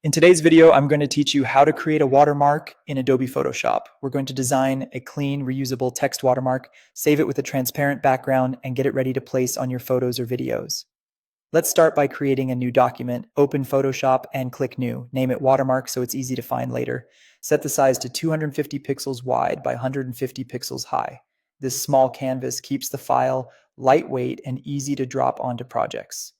In today's video, I'm going to teach you how to create a watermark in Adobe Photoshop. We're going to design a clean, reusable text watermark, save it with a transparent background, and get it ready to place on your photos or videos. Let's start by creating a new document. Open Photoshop and click New. Name it Watermark so it's easy to find later. Set the size to 250 pixels wide by 150 pixels high. This small canvas keeps the file lightweight and easy to drop onto projects.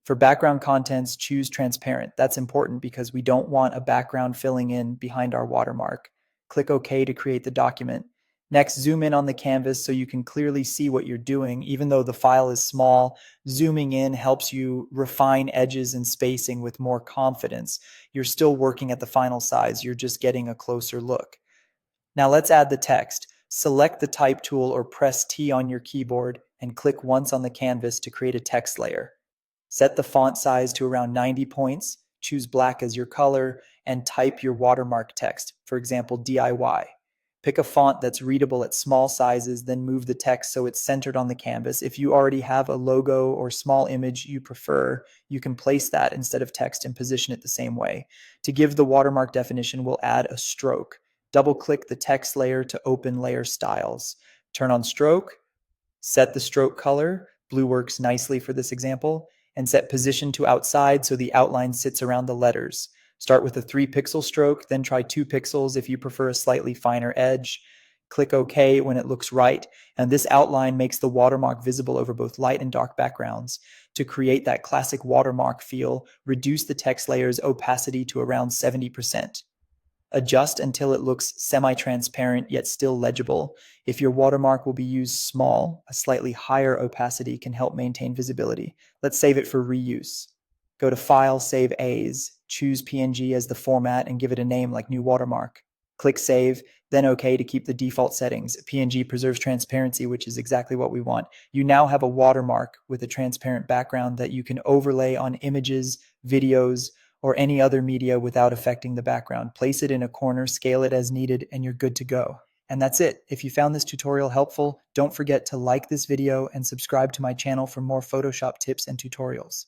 For background contents, choose transparent. That's important because we don't want a background filling in behind our watermark. Click OK to create the document. Next, zoom in on the canvas so you can clearly see what you're doing. Even though the file is small, zooming in helps you refine edges and spacing with more confidence. You're still working at the final size, you're just getting a closer look. Now let's add the text. Select the type tool or press T on your keyboard and click once on the canvas to create a text layer. Set the font size to around 90 points, choose black as your color, and type your watermark text, for example, DIY. Pick a font that's readable at small sizes, then move the text so it's centered on the canvas. If you already have a logo or small image you prefer, you can place that instead of text and position it the same way. To give the watermark definition, we'll add a stroke. Double-click the text layer to open layer styles. Turn on stroke, set the stroke color. Blue works nicely for this example, and set position to outside so the outline sits around the letters. Start with a 3-pixel stroke, then try 2 pixels if you prefer a slightly finer edge. Click OK when it looks right, and this outline makes the watermark visible over both light and dark backgrounds. To create that classic watermark feel, reduce the text layer's opacity to around 70%. Adjust until it looks semi-transparent yet still legible. If your watermark will be used small, a slightly higher opacity can help maintain visibility. Let's save it for reuse. Go to File, Save As, choose PNG as the format and give it a name like New Watermark. Click Save, then OK to keep the default settings. PNG preserves transparency, which is exactly what we want. You now have a watermark with a transparent background that you can overlay on images, videos, or any other media without affecting the background. Place it in a corner, scale it as needed, and you're good to go. And that's it. If you found this tutorial helpful, don't forget to like this video and subscribe to my channel for more Photoshop tips and tutorials.